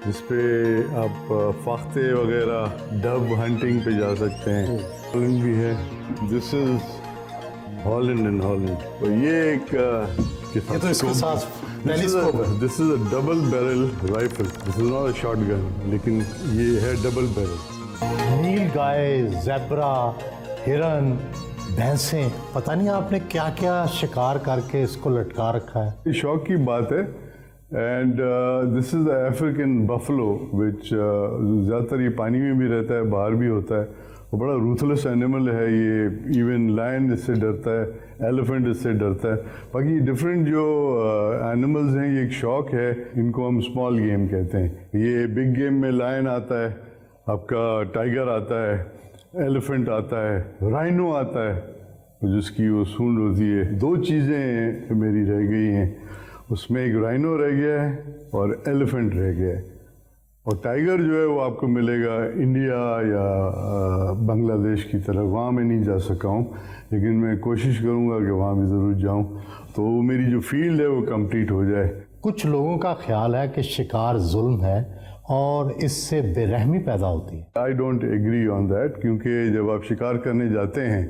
جس پہ آپ فاختے وغیرہ ڈب ہنٹنگ پہ جا سکتے ہیں. ہالینڈ بھی ہے. This is Holland and Holland. یہ ایک یہ تو اس کے ساتھ ٹیلیسکوپ ہے. This is a double barrel rifle. This is not a short gun لیکن یہ ہے ڈبل بیرل. نیل گائے، زیبرا، ہرن، بھینسیں، پتہ نہیں آپ نے کیا کیا شکار کر کے اس کو لٹکا رکھا ہے. یہ شوق کی بات ہے. And this is a African buffalo which زیادہ تر یہ پانی میں بھی رہتا ہے، باہر بھی ہوتا ہے. وہ بڑا روتھلیس اینیمل ہے. یہ ایون لائن اس سے ڈرتا ہے، ایلیفنٹ اس سے ڈرتا ہے. باقی ڈفرینٹ جو اینیملز ہیں یہ ایک شوق ہے. ان کو ہم اسمال گیم کہتے ہیں. یہ بگ گیم میں لائن آتا ہے، آپ کا ٹائیگر آتا ہے، ایلیفنٹ آتا ہے، رائنو آتا ہے جس کی وہ سونڈ ہوتی ہے. 2 چیزیں میری رہ گئی ہیں اس میں. ایک رائنو رہ گیا ہے اور ایلیفنٹ رہ گیا ہے. اور ٹائیگر جو ہے وہ آپ کو ملے گا انڈیا یا بنگلہ دیش کی طرف. وہاں میں نہیں جا سکا ہوں لیکن میں کوشش کروں گا کہ وہاں بھی ضرور جاؤں تو میری جو فیلڈ ہے وہ کمپلیٹ ہو جائے. کچھ لوگوں کا خیال ہے کہ شکار ظلم ہے اور اس سے بے رحمی پیدا ہوتی ہے. I don't agree on that. کیونکہ جب آپ شکار کرنے جاتے ہیں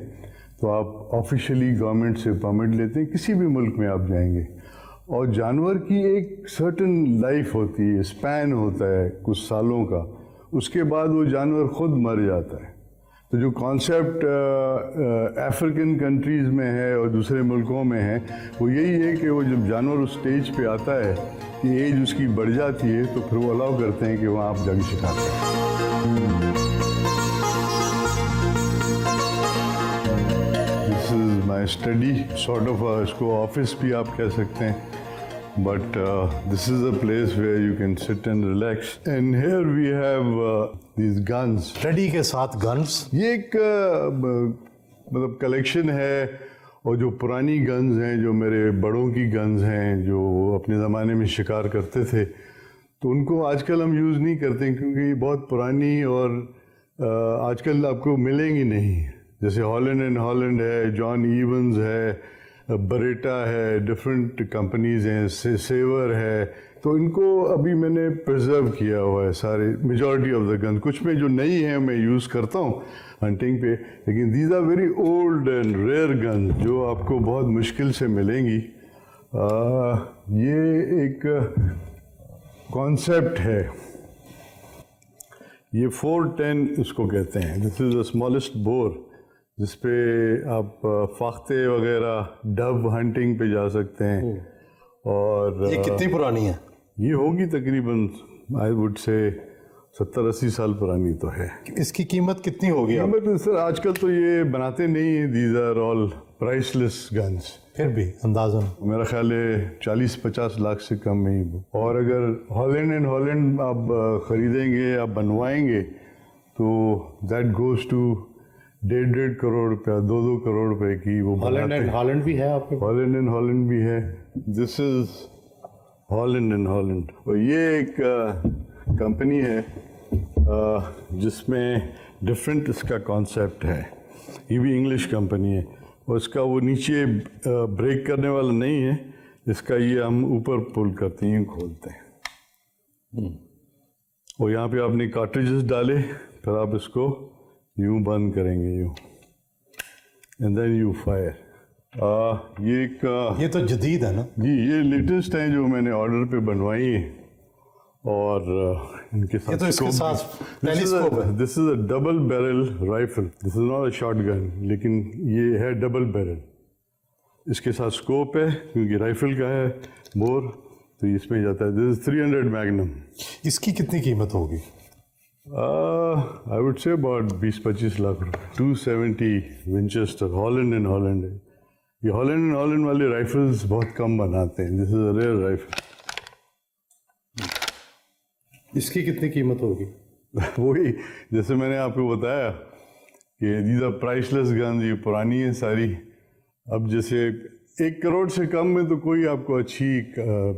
تو آپ آفیشلی گورنمنٹ سے پرمٹ لیتے ہیں. کسی بھی ملک میں آپ جائیں گے اور جانور کی ایک سرٹن لائف ہوتی ہے، اسپین ہوتا ہے کچھ سالوں کا. اس کے بعد وہ جانور خود مر جاتا ہے. تو جو کانسیپٹ افریقن کنٹریز میں ہے اور دوسرے ملکوں میں ہے وہ یہی ہے کہ وہ جب جانور اس سٹیج پہ آتا ہے کہ ایج اس کی بڑھ جاتی ہے تو پھر وہ الاؤ کرتے ہیں کہ وہاں آپ جا کے شکار کریں. دس از مائی اسٹڈی سارٹ آف. اس کو آفس بھی آپ کہہ سکتے ہیں. But this is a place where you can sit and relax. And here we have these guns. Study کے ساتھ گنز. یہ ایک مطلب کلیکشن ہے اور جو پرانی گنز ہیں جو میرے بڑوں کی گنز ہیں جو اپنے زمانے میں شکار کرتے تھے تو ان کو آج کل ہم یوز نہیں کرتے کیونکہ یہ بہت پرانی اور آج کل آپ کو ملیں گی نہیں. جیسے ہالینڈ اینڈ ہالینڈ ہے، جان ایونز ہے، بریٹا ہے، ڈفرینٹ کمپنیز ہیں، سیور ہے. تو ان کو ابھی میں نے پرزرو کیا ہوا ہے سارے میجورٹی آف دا گن. کچھ میں جو نئی ہیں میں یوز کرتا ہوں ہنٹنگ پہ لیکن these are very old and rare gun جو آپ کو بہت مشکل سے ملیں گی. یہ ایک کانسیپٹ ہے. یہ 410 اس کو کہتے ہیں. دس از دا اسمالسٹ بور جس پہ آپ فاختے وغیرہ ڈب ہنٹنگ پہ جا سکتے ہیں. اور یہ کتنی پرانی ہے؟ یہ ہوگی تقریباً آئی وڈ سے 70-80 سال پرانی تو ہے. اس کی قیمت کتنی ہوگی؟ قیمت سر آج کل تو یہ بناتے نہیں ہیں. These are all priceless guns. پھر بھی اندازاً میرا خیال ہے 40-50 لاکھ سے کم میں ہی. اور اگر ہالینڈ اینڈ ہالینڈ آپ خریدیں گے، آپ بنوائیں گے تو دیٹ گوز ٹو 1.5 کروڑ روپیہ، 2 کروڑ روپے کی وہ ہالینڈ اینڈ ہالینڈ بھی ہے آپ کے؟ ہالینڈ اینڈ ہالینڈ بھی ہے. This is Holland and Holland. اور یہ ایک کمپنی ہے جس میں ڈفرینٹ اس کا کانسیپٹ ہے. یہ بھی انگلش کمپنی ہے اور اس کا وہ نیچے بریک کرنے والا نہیں ہے. اس کا یہ ہم اوپر پل کرتے ہیں، کھولتے ہیں اور یہاں پہ آپ نے کارٹریجز ڈالے پھر آپ اس کو یوں بند کریں گے یوں اینڈ دین یو فائر. یہ تو جدید ہے نا جی. یہ لیٹسٹ ہیں جو میں نے آرڈر پہ بنوائی ہیں اور ان کے ساتھ. یہ تو اس کے ساتھ ٹیلیسکوپ ہے. This is a double barrel rifle. This is not a short gun لیکن یہ ہے ڈبل بیرل. اس کے ساتھ اسکوپ ہے کیونکہ رائفل کا ہے بور تو اس میں جاتا ہے. This is 300 Magnum. اس کی کتنی قیمت ہوگی؟ I would say about 20-25 lakh روپے. 270 ونچسٹر. ہالینڈ اینڈ ہالینڈ ہے. یہ ہالینڈ اینڈ ہالینڈ والے رائفلز بہت کم بناتے ہیں. دس از اے ریئر رائفل. اس کی کتنی قیمت ہوگی؟ وہی جیسے میں نے آپ کو بتایا کہ these are priceless guns. یہ پرانی ہیں ساری. اب جیسے 1 کروڑ سے کم میں تو کوئی آپ کو اچھی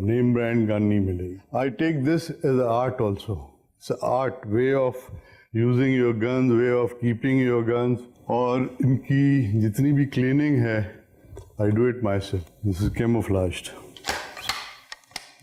نیم برانڈ گن نہیں ملے گی. I take this as a art also. It's an art, way of using your guns, way of keeping your guns. اور ان کی جتنی بھی کلیننگ ہے I do it myself. This is camouflaged.